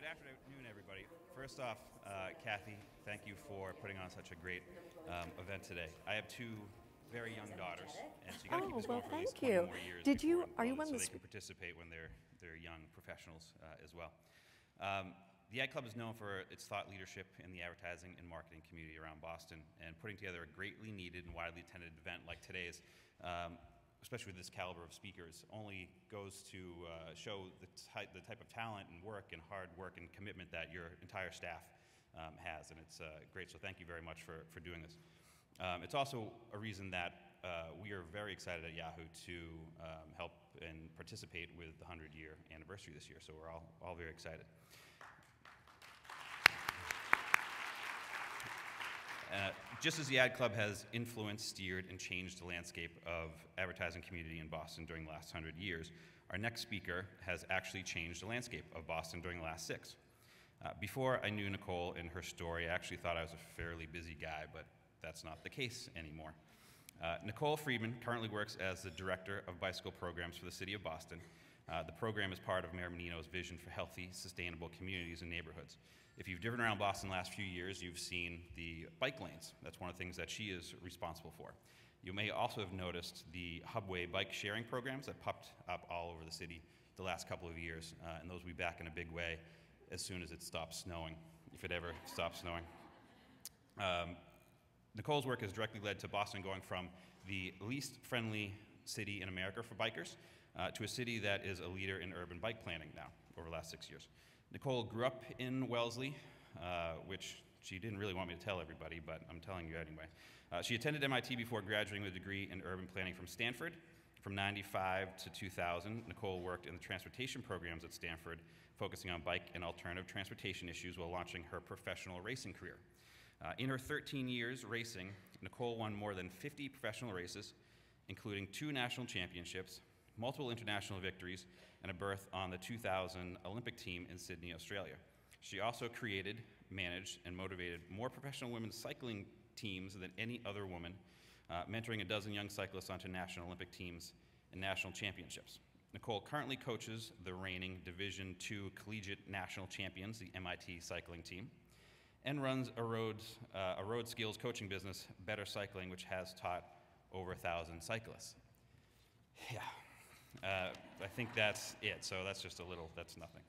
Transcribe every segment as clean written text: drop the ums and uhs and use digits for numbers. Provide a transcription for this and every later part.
Good afternoon, everybody. First off, Kathy, thank you for putting on such a great event today. I have two very young daughters, and so you got to keep this going for at least 20 more years. Are you one so of they can participate when they're young professionals as well. The Ad Club is known for its thought leadership in the advertising and marketing community around Boston, and putting together a greatly needed and widely attended event like today's, especially with this caliber of speakers, only goes to show the type of talent and work and hard work and commitment that your entire staff has, and it's great. So thank you very much for doing this. It's also a reason that we are very excited at Yahoo to help and participate with the 100-year anniversary this year. So we're all very excited. Just as the Ad Club has influenced, steered, and changed the landscape of advertising community in Boston during the last 100 years, our next speaker has actually changed the landscape of Boston during the last 6. Before I knew Nicole and her story, I actually thought I was a fairly busy guy, but that's not the case anymore. Nicole Freedman currently works as the Director of Bicycle Programs for the City of Boston. The program is part of Mayor Menino's vision for healthy, sustainable communities and neighborhoods. If you've driven around Boston the last few years, you've seen the bike lanes. That's one of the things that she is responsible for. You may also have noticed the Hubway bike sharing programs that popped up all over the city the last couple of years, and those will be back in a big way as soon as it stops snowing, if it ever stops snowing. Nicole's work has directly led to Boston going from the least friendly city in America for bikers to a city that is a leader in urban bike planning now over the last 6 years. Nicole grew up in Wellesley, which she didn't really want me to tell everybody, but I'm telling you anyway. She attended MIT before graduating with a degree in urban planning from Stanford. From 95 to 2000, Nicole worked in the transportation programs at Stanford, focusing on bike and alternative transportation issues while launching her professional racing career. In her 13 years racing, Nicole won more than 50 professional races, including 2 national championships, multiple international victories, and a berth on the 2000 Olympic team in Sydney, Australia. She also created, managed, and motivated more professional women's cycling teams than any other woman, mentoring a dozen young cyclists onto national Olympic teams and national championships. Nicole currently coaches the reigning Division II collegiate national champions, the MIT cycling team, and runs a road skills coaching business, Better Cycling, which has taught over 1,000 cyclists. Yeah. I think that's it, so that's just a little, that's nothing.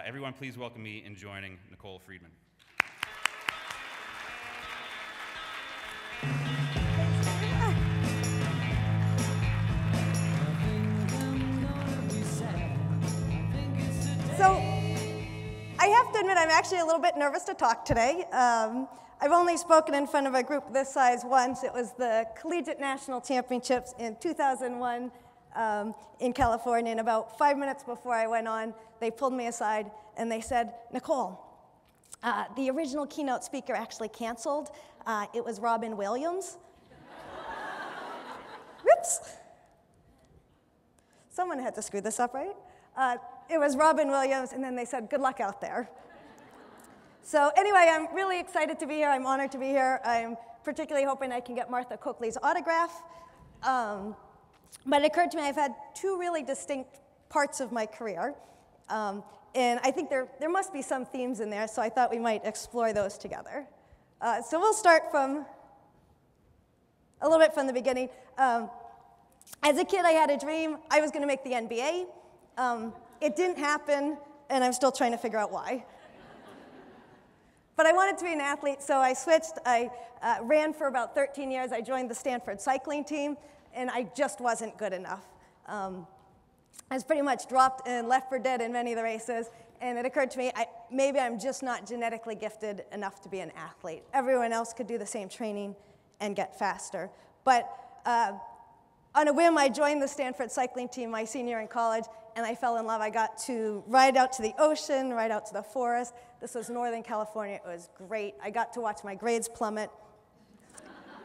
Everyone, please welcome me in joining Nicole Freedman. So, I have to admit I'm actually a little bit nervous to talk today. I've only spoken in front of a group this size once. It was the Collegiate National Championships in 2001. In California, and about 5 minutes before I went on, they pulled me aside and they said, Nicole, the original keynote speaker actually canceled. It was Robin Williams. Whoops. Someone had to screw this up, right? It was Robin Williams, and then they said, good luck out there. So anyway, I'm really excited to be here. I'm honored to be here. I'm particularly hoping I can get Martha Coakley's autograph. But it occurred to me I've had 2 really distinct parts of my career, and I think there must be some themes in there, so I thought we might explore those together. So we'll start from a little bit from the beginning. As a kid, I had a dream. I was going to make the NBA. It didn't happen, and I'm still trying to figure out why. But I wanted to be an athlete, so I switched. I ran for about 13 years. I joined the Stanford cycling team. And I just wasn't good enough. I was pretty much dropped and left for dead in many of the races, and it occurred to me, maybe I'm just not genetically gifted enough to be an athlete. Everyone else could do the same training and get faster. But on a whim, I joined the Stanford cycling team my senior year in college, and I fell in love. I got to ride out to the ocean, ride out to the forest. This was Northern California. It was great. I got to watch my grades plummet.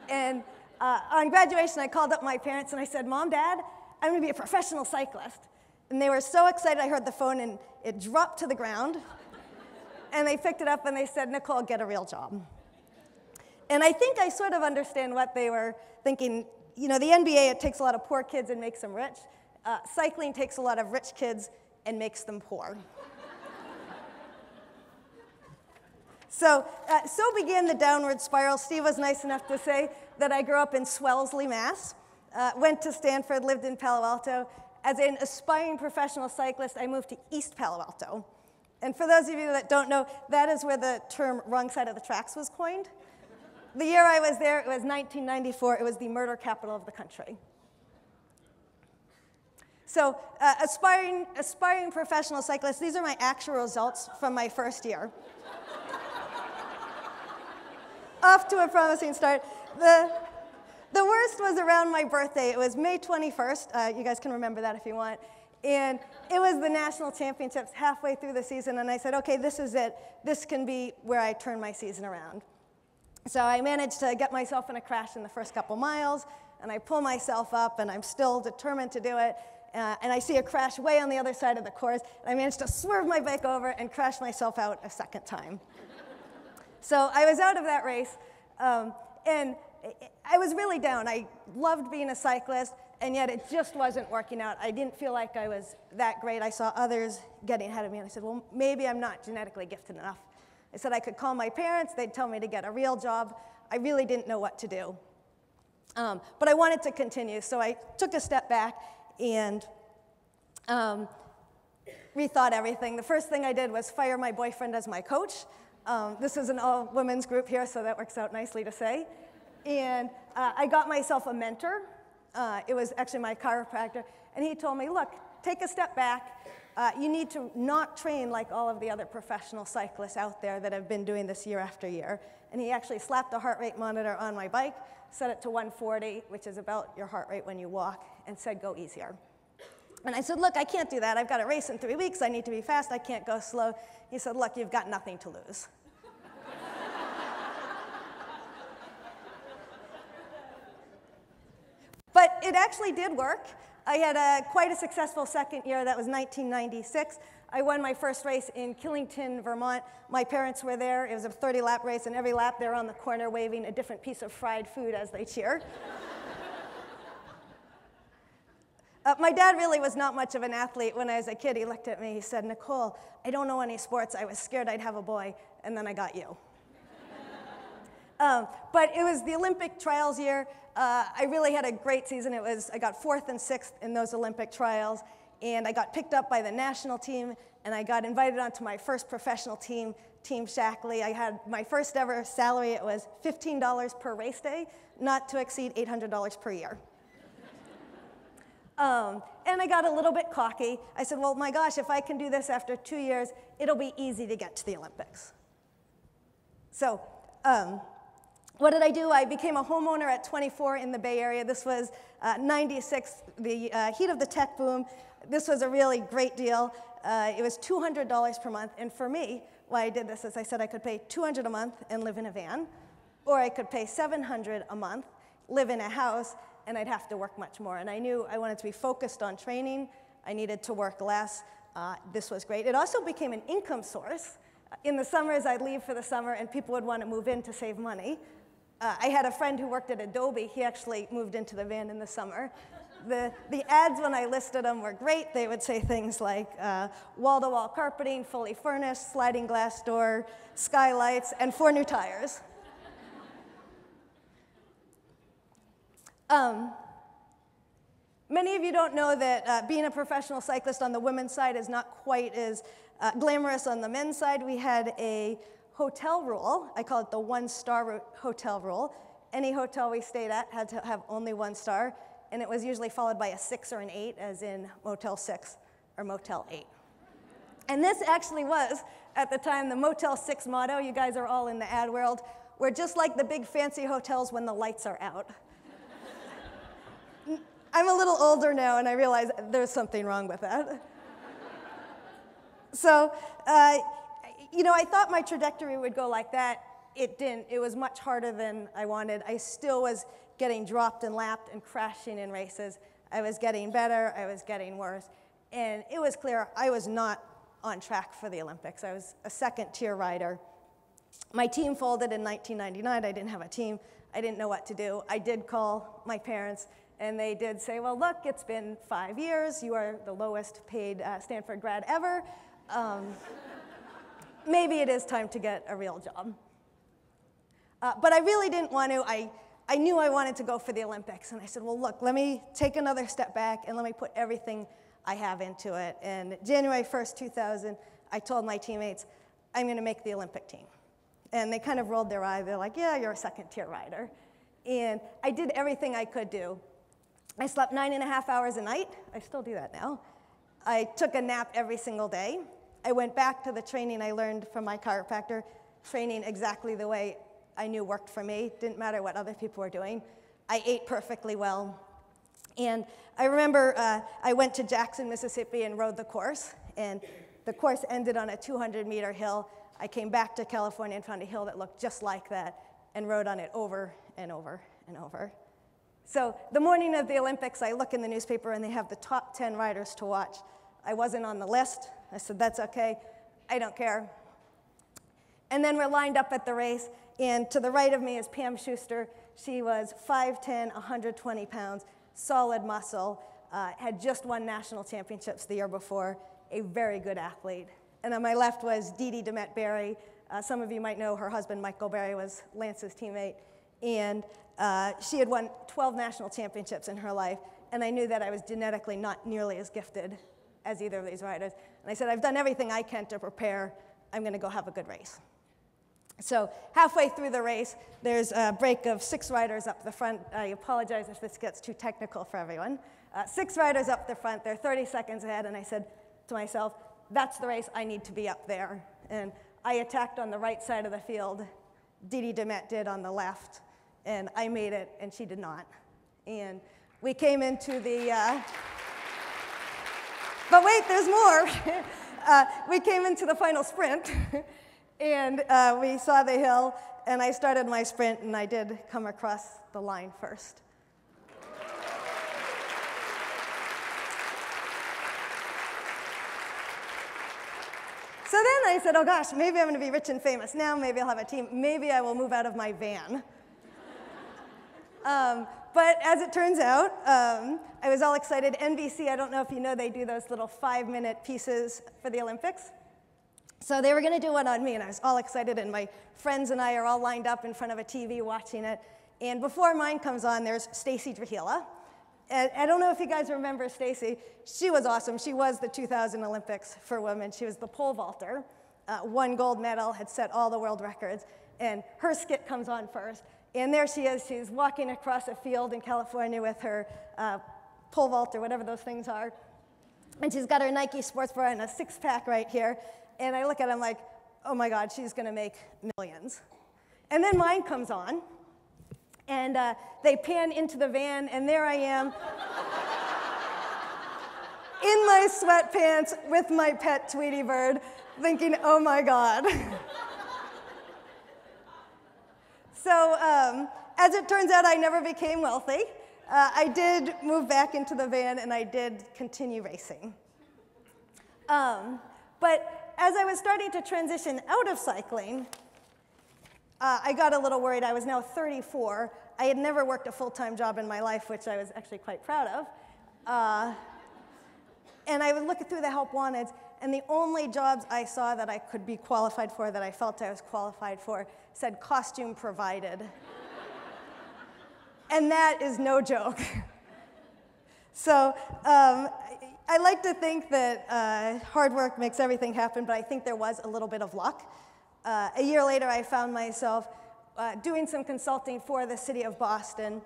And on graduation, I called up my parents and I said, Mom, Dad, I'm going to be a professional cyclist. And they were so excited. I heard the phone and it dropped to the ground. And they picked it up and they said, Nicole, get a real job. And I think I sort of understand what they were thinking. You know, the NBA, it takes a lot of poor kids and makes them rich. Cycling takes a lot of rich kids and makes them poor. So began the downward spiral. Steve was nice enough to say that I grew up in Swellesley, Mass. Went to Stanford, lived in Palo Alto. As an aspiring professional cyclist, I moved to East Palo Alto. And for those of you that don't know, that is where the term wrong side of the tracks was coined. The year I was there, it was 1994. It was the murder capital of the country. So aspiring professional cyclist, these are my actual results from my first year. Off to a promising start. The worst was around my birthday. It was May 21st. You guys can remember that if you want. And it was the national championships halfway through the season, and I said, okay, this is it. This can be where I turn my season around. So I managed to get myself in a crash in the first couple miles, and I pull myself up, and I'm still determined to do it. And I see a crash way on the other side of the course, and I managed to swerve my bike over and crash myself out a second time. So I was out of that race, and I was really down. I loved being a cyclist, and yet it just wasn't working out. I didn't feel like I was that great. I saw others getting ahead of me, and I said, well, maybe I'm not genetically gifted enough. I said I could call my parents. They'd tell me to get a real job. I really didn't know what to do. But I wanted to continue, so I took a step back and rethought everything. The first thing I did was fire my boyfriend as my coach. This is an all-women's group here, so that works out nicely to say. And I got myself a mentor. It was actually my chiropractor. And he told me, look, take a step back. You need to not train like all of the other professional cyclists out there that have been doing this year after year. And he actually slapped a heart rate monitor on my bike, set it to 140, which is about your heart rate when you walk, and said, go easier. And I said, look, I can't do that. I've got a race in 3 weeks. I need to be fast. I can't go slow. He said, look, you've got nothing to lose. But it actually did work. I had quite a successful second year. That was 1996. I won my first race in Killington, Vermont. My parents were there. It was a 30-lap race, and every lap they're on the corner waving a different piece of fried food as they cheer. My dad really was not much of an athlete. When I was a kid, he looked at me. He said, Nicole, I don't know any sports. I was scared I'd have a boy, and then I got you. But it was the Olympic trials year. I really had a great season. I got 4th and 6th in those Olympic trials, and I got picked up by the national team, and I got invited onto my first professional team, Team Shackley. I had my first ever salary. It was $15 per race day, not to exceed $800 per year. And I got a little bit cocky. I said, well, my gosh, if I can do this after 2 years, it'll be easy to get to the Olympics. So what did I do? I became a homeowner at 24 in the Bay Area. This was 96, the heat of the tech boom. This was a really great deal. It was $200 per month. And for me, why I did this is I said I could pay $200 a month and live in a van, or I could pay $700 a month, live in a house, and I'd have to work much more. And I knew I wanted to be focused on training. I needed to work less. This was great. It also became an income source. In the summers, I'd leave for the summer, and people would want to move in to save money. I had a friend who worked at Adobe. He actually moved into the van in the summer. The ads, when I listed them, were great. They would say things like wall-to-wall carpeting, fully furnished, sliding glass door, skylights, and 4 new tires. Many of you don't know that being a professional cyclist on the women's side is not quite as glamorous on the men's side. We had a hotel rule. I call it the 1-star hotel rule. Any hotel we stayed at had to have only 1 star, and it was usually followed by a 6 or an 8, as in Motel 6 or Motel 8. And this actually was, at the time, the Motel 6 motto. You guys are all in the ad world. We're just like the big fancy hotels when the lights are out. I'm a little older now, and I realize there's something wrong with that. So, you know, I thought my trajectory would go like that. It didn't. It was much harder than I wanted. I still was getting dropped and lapped and crashing in races. I was getting better. I was getting worse. And it was clear I was not on track for the Olympics. I was a second-tier rider. My team folded in 1999. I didn't have a team. I didn't know what to do. I did call my parents, and they did say, well, look, it's been 5 years. You are the lowest paid Stanford grad ever. maybe it is time to get a real job. But I really didn't want to. I knew I wanted to go for the Olympics, and I said, well, look, let me take another step back, and let me put everything I have into it. And January 1st, 2000, I told my teammates, I'm going to make the Olympic team. And they kind of rolled their eye. They're like, yeah, you're a second-tier rider. And I did everything I could do. I slept 9.5 hours a night. I still do that now. I took a nap every single day. I went back to the training I learned from my chiropractor, training exactly the way I knew worked for me. Didn't matter what other people were doing. I ate perfectly well. And I remember I went to Jackson, Mississippi, and rode the course. And the course ended on a 200-meter hill. I came back to California and found a hill that looked just like that and rode on it over and over and over. So the morning of the Olympics, I look in the newspaper, and they have the top 10 riders to watch. I wasn't on the list. I said, that's OK. I don't care. And then we're lined up at the race. And to the right of me is Pam Schuster. She was 5'10", 120 pounds, solid muscle, had just won national championships the year before, a very good athlete. And on my left was Dee Demet Berry. Some of you might know her husband, Michael Berry, was Lance's teammate. And she had won 12 national championships in her life. And I knew that I was genetically not nearly as gifted as either of these riders. And I said, I've done everything I can to prepare. I'm going to go have a good race. So halfway through the race, there's a break of 6 riders up the front. I apologize if this gets too technical for everyone. 6 riders up the front. They're 30 seconds ahead. And I said to myself, that's the race. I need to be up there. And I attacked on the right side of the field. Dee Demet did on the left. And I made it, and she did not. And we came into the... But wait, there's more. We came into the final sprint, and we saw the hill, and I started my sprint, and I did come across the line first. So then I said, oh gosh, maybe I'm going to be rich and famous now. Maybe I'll have a team. Maybe I will move out of my van. But as it turns out, I was all excited. NBC, I don't know if you know, they do those little 5-minute pieces for the Olympics. So they were going to do one on me, and I was all excited, and my friends and I are all lined up in front of a TV watching it. And before mine comes on, there's Stacy Drahila. And I don't know if you guys remember Stacy. She was awesome. She was the 2000 Olympics for women. She was the pole vaulter, won gold medal, had set all the world records, and her skit comes on first. And there she is. She's walking across a field in California with her pole vault or whatever those things are. And she's got her Nike sports bra and a 6-pack right here. And I look at her, I'm like, oh my God, she's going to make millions. And then mine comes on. And they pan into the van, and there I am in my sweatpants with my pet Tweety bird, thinking, oh my God. So as it turns out, I never became wealthy. I did move back into the van, and I did continue racing. But as I was starting to transition out of cycling, I got a little worried. I was now 34. I had never worked a full-time job in my life, which I was actually quite proud of. And I would look through the help wanteds, and the only jobs I saw that I could be qualified for, that I felt I was qualified for, said costume provided. And that is no joke. So I like to think that hard work makes everything happen, but I think there was a little bit of luck. A year later, I found myself doing some consulting for the city of Boston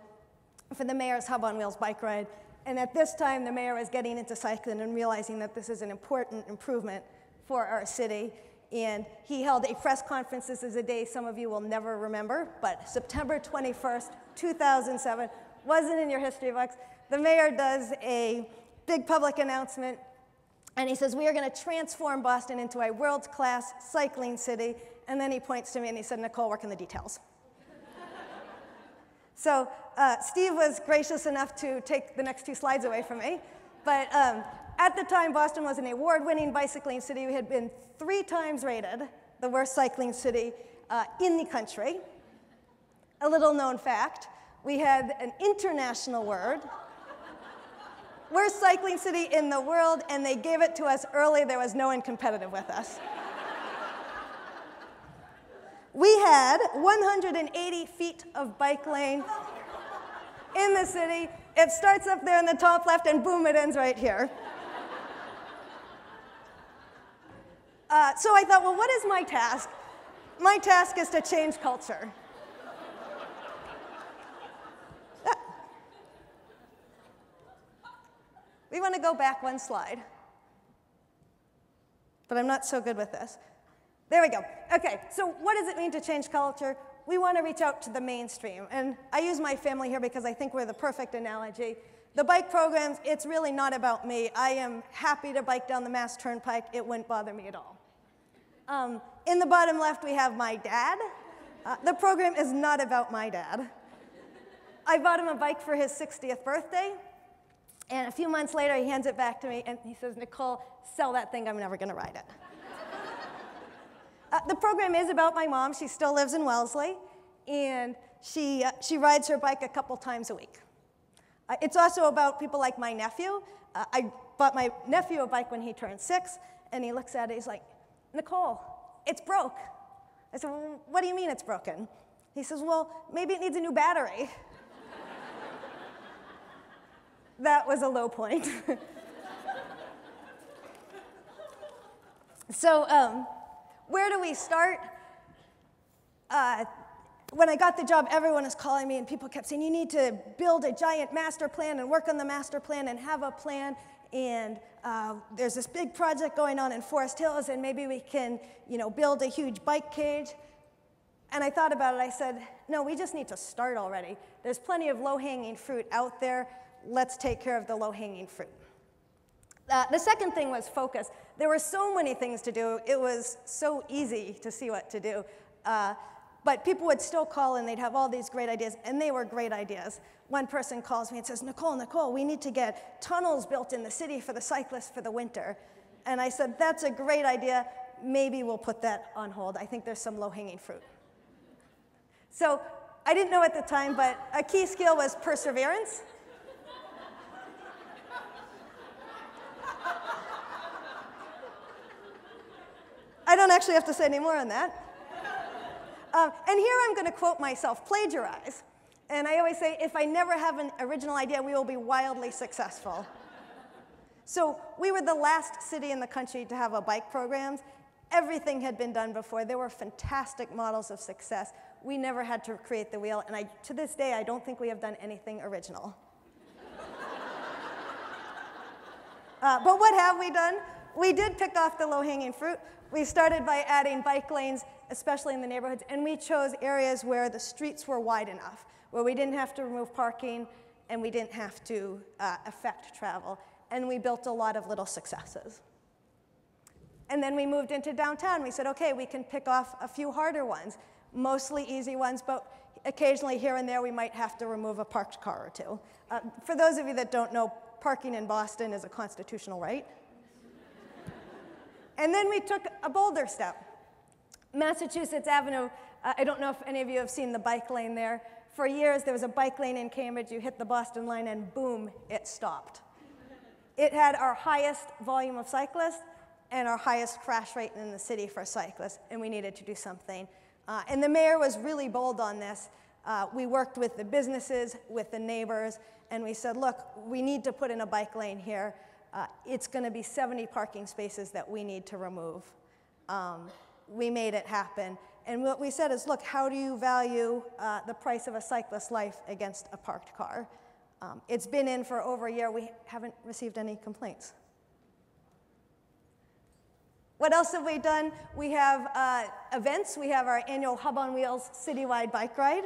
for the mayor's Hub on Wheels bike ride. And at this time, the mayor was getting into cycling and realizing that this is an important improvement for our city. And he held a press conference. This is a day some of you will never remember, but September 21st, 2007, wasn't in your history books. The mayor does a big public announcement, and he says, we are going to transform Boston into a world-class cycling city. And then he points to me and he said, Nicole, work on the details. So Steve was gracious enough to take the next 2 slides away from me. But at the time, Boston was an award-winning bicycling city. We had been 3 times rated the worst cycling city in the country. A little known fact, we had an international award. Worst cycling city in the world, and they gave it to us early. There was no one competitive with us. We had 180 feet of bike lane in the city. It starts up there in the top left, and boom, it ends right here. So I thought, well, what is my task? My task is to change culture. We want to go back one slide. But I'm not so good with this. There we go. Okay, so what does it mean to change culture? We want to reach out to the mainstream. And I use my family here because I think we're the perfect analogy. The bike programs, it's really not about me. I am happy to bike down the Mass Turnpike. It wouldn't bother me at all. In the bottom left, we have my dad. The program is not about my dad. I bought him a bike for his 60th birthday. And a few months later, he hands it back to me, and he says, Nicole, sell that thing. I'm never going to ride it. The program is about my mom. She still lives in Wellesley, and she rides her bike a couple times a week. It's also about people like my nephew. I bought my nephew a bike when he turned 6, and he looks at it. He's like, Nicole, it's broke. I said, well, what do you mean it's broken? He says, well, maybe it needs a new battery. That was a low point. So where do we start? When I got the job, everyone was calling me, and people kept saying, you need to build a giant master plan and work on the master plan and have a plan. And there's this big project going on in Forest Hills, and maybe we can build a huge bike cage. And I thought about it. I said, no, we just need to start already. There's plenty of low-hanging fruit out there. Let's take care of the low-hanging fruit. The second thing was focus. There were so many things to do. It was so easy to see what to do. But people would still call, and they'd have all these great ideas, and they were great ideas. One person calls me and says, Nicole, we need to get tunnels built in the city for the cyclists for the winter. And I said, that's a great idea. Maybe we'll put that on hold. I think there's some low-hanging fruit. So I didn't know at the time, but a key skill was perseverance. I don't actually have to say any more on that. And here I'm going to quote myself, plagiarize. And I always say, if I never have an original idea, we will be wildly successful. So we were the last city in the country to have a bike program. Everything had been done before. There were fantastic models of success. We never had to create the wheel. And to this day, I don't think we have done anything original. But what have we done? We did pick off the low-hanging fruit. We started by adding bike lanes, especially in the neighborhoods, and we chose areas where the streets were wide enough, where we didn't have to remove parking, and we didn't have to affect travel. And we built a lot of little successes. And then we moved into downtown. We said, okay, we can pick off a few harder ones, mostly easy ones, but occasionally here and there we might have to remove a parked car or two. For those of you that don't know, parking in Boston is a constitutional right. And then we took a bolder step. Massachusetts Avenue, I don't know if any of you have seen the bike lane there. For years, there was a bike lane in Cambridge. You hit the Boston line, and boom, it stopped. It had our highest volume of cyclists and our highest crash rate in the city for cyclists, and we needed to do something. And the mayor was really bold on this. We worked with the businesses, with the neighbors, and we said, look, we need to put in a bike lane here. It's going to be 70 parking spaces that we need to remove. We made it happen. And what we said is, look, how do you value the price of a cyclist's life against a parked car? It's been in for over a year. We haven't received any complaints. What else have we done? We have events. We have our annual Hub on Wheels citywide bike ride.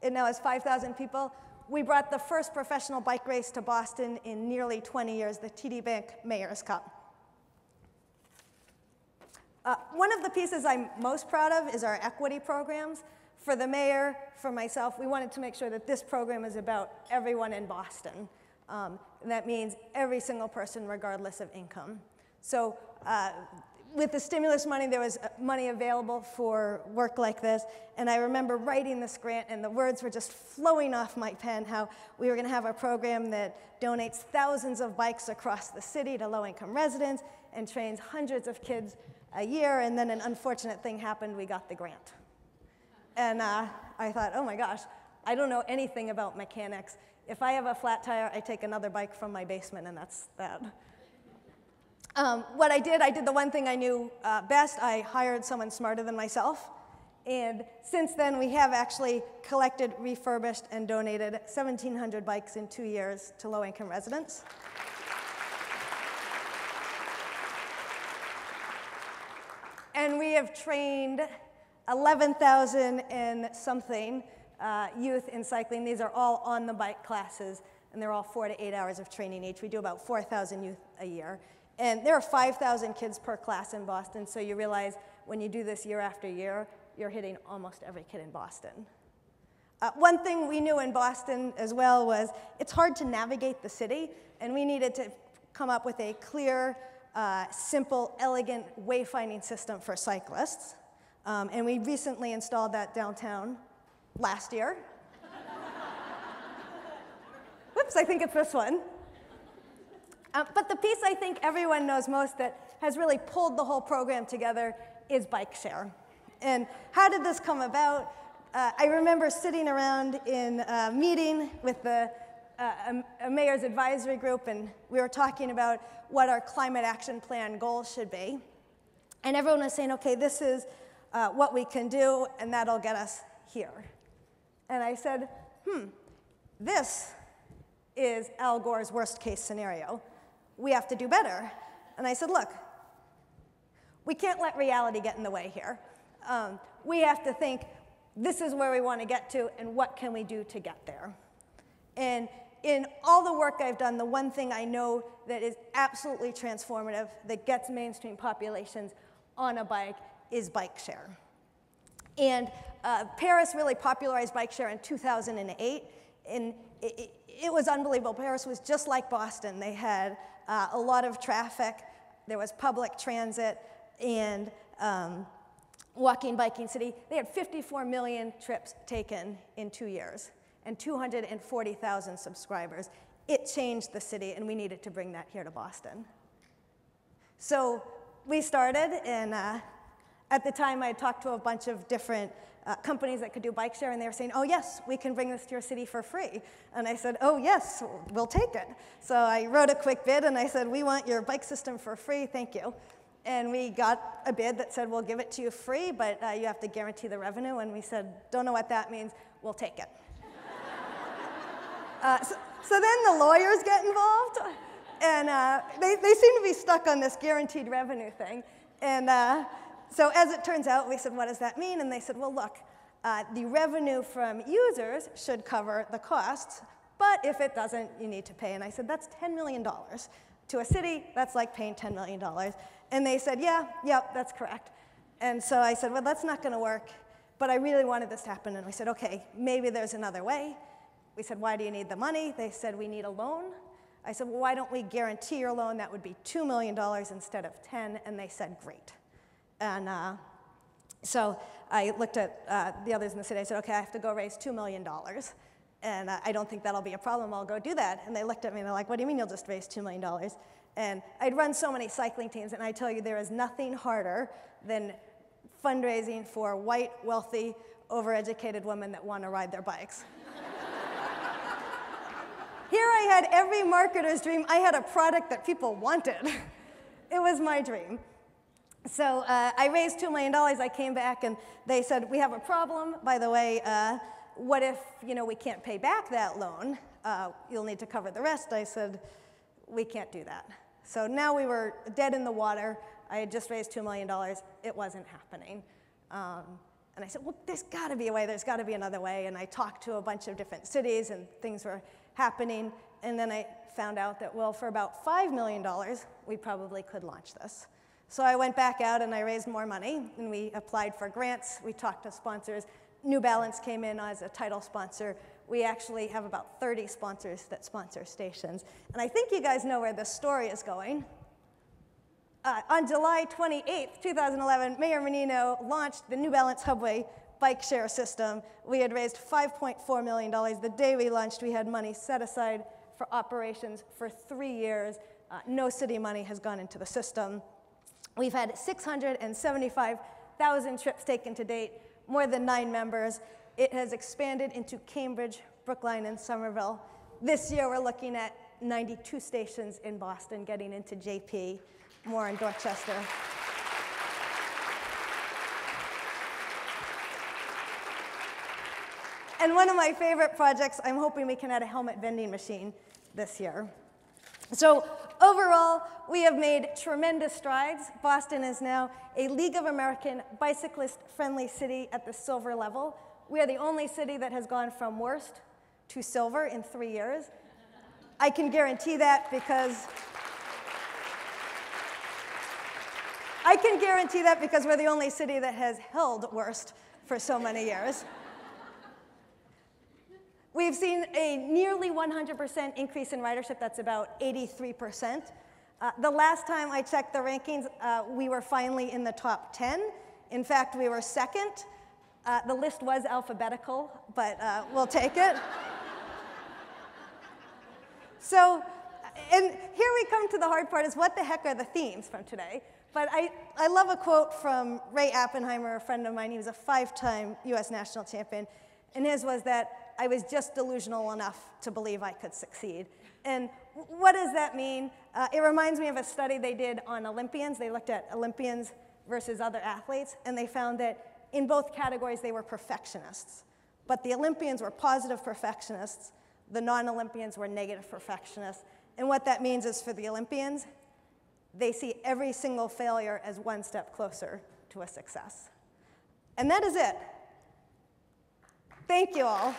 It now has 5,000 people. We brought the first professional bike race to Boston in nearly 20 years, the TD Bank Mayor's Cup. One of the pieces I'm most proud of is our equity programs. For the mayor, for myself, we wanted to make sure that this program is about everyone in Boston. And that means every single person, regardless of income. So with the stimulus money, there was money available for work like this. And I remember writing this grant, and the words were just flowing off my pen, how we were going to have a program that donates thousands of bikes across the city to low-income residents and trains hundreds of kids a year. And then an unfortunate thing happened. We got the grant. And I thought, oh my gosh, I don't know anything about mechanics. If I have a flat tire, I take another bike from my basement, and that's that. What I did the one thing I knew best. I hired someone smarter than myself. And since then, we have actually collected, refurbished, and donated 1,700 bikes in 2 years to low-income residents. And we have trained 11,000 and something youth in cycling. These are all on-the-bike classes, and they're all 4 to 8 hours of training each. We do about 4,000 youth a year. And there are 5,000 kids per class in Boston, so you realize when you do this year after year, you're hitting almost every kid in Boston. One thing we knew in Boston as well was it's hard to navigate the city, and we needed to come up with a clear, simple, elegant wayfinding system for cyclists. And we recently installed that downtown last year. Whoops, I think it's this one. But the piece I think everyone knows most that has really pulled the whole program together is bike share. And how did this come about? I remember sitting around in a meeting with a mayor's advisory group, and we were talking about what our climate action plan goals should be. And everyone was saying, okay, this is what we can do, and that'll get us here. And I said, this is Al Gore's worst case scenario. We have to do better. And I said, look, we can't let reality get in the way here. We have to think, this is where we want to get to, and what can we do to get there? And in all the work I've done, the one thing I know that is absolutely transformative, that gets mainstream populations on a bike, is bike share. And Paris really popularized bike share in 2008, and it was unbelievable. Paris was just like Boston. They had a lot of traffic, there was public transit, and walking, biking city. They had 54 million trips taken in 2 years and 240,000 subscribers. It changed the city, and we needed to bring that here to Boston. So we started, and at the time I had talked to a bunch of different companies that could do bike share, and they were saying, oh yes, we can bring this to your city for free. And I said, oh yes, we'll take it. So I wrote a quick bid, and I said, we want your bike system for free, thank you. And we got a bid that said, we'll give it to you free, but you have to guarantee the revenue. And we said, don't know what that means, we'll take it. So then the lawyers get involved, and they seem to be stuck on this guaranteed revenue thing. And so as it turns out, we said, what does that mean? And they said, well, look, the revenue from users should cover the costs, but if it doesn't, you need to pay. And I said, that's $10 million. To a city, that's like paying $10 million. And they said, yep, that's correct. And so I said, well, that's not going to work, but I really wanted this to happen. And we said, okay, maybe there's another way. We said, why do you need the money? They said, we need a loan. I said, well, why don't we guarantee your loan? That would be $2 million instead of 10. And they said, great. And so I looked at the others in the city. I said, okay, I have to go raise $2 million. And I don't think that'll be a problem. I'll go do that. And they looked at me, and they're like, what do you mean you'll just raise $2 million? And I'd run so many cycling teams, and I tell you, there is nothing harder than fundraising for white, wealthy, overeducated women that want to ride their bikes. Here I had every marketer's dream. I had a product that people wanted. It was my dream. So I raised $2 million. I came back, and they said, we have a problem. By the way, what if we can't pay back that loan? You'll need to cover the rest. I said, we can't do that. So now we were dead in the water. I had just raised $2 million. It wasn't happening. And I said, well, there's got to be a way. There's got to be another way. And I talked to a bunch of different cities, and things were happening. And then I found out that, well, for about $5 million, we probably could launch this. So I went back out, and I raised more money, and we applied for grants. We talked to sponsors. New Balance came in as a title sponsor. We actually have about 30 sponsors that sponsor stations. And I think you guys know where this story is going. On July 28th, 2011, Mayor Menino launched the New Balance Hubway bike share system. We had raised $5.4 million. The day we launched, we had money set aside for operations for 3 years. No city money has gone into the system. We've had 675,000 trips taken to date. more than 9 members. It has expanded into Cambridge, Brookline, and Somerville. This year, we're looking at 92 stations in Boston, getting into JP, more in Dorchester. And one of my favorite projects, I'm hoping we can add a helmet vending machine this year. So overall, we have made tremendous strides. Boston is now a League of American bicyclist-friendly city at the silver level. We are the only city that has gone from worst to silver in 3 years. I can guarantee that because we're the only city that has held worst for so many years. We've seen a nearly 100% increase in ridership. That's about 83%. The last time I checked the rankings, we were finally in the top 10. In fact, we were second. The list was alphabetical, but we'll take it. So, and here we come to the hard part, is what the heck are the themes from today? But I love a quote from Ray Oppenheimer, a friend of mine. He was a 5-time US national champion. And his was that I was just delusional enough to believe I could succeed. And what does that mean? It reminds me of a study they did on Olympians. They looked at Olympians versus other athletes, and they found that in both categories they were perfectionists. But the Olympians were positive perfectionists. The non-Olympians were negative perfectionists. And what that means is for the Olympians, they see every single failure as one step closer to a success. And that is it. Thank you all.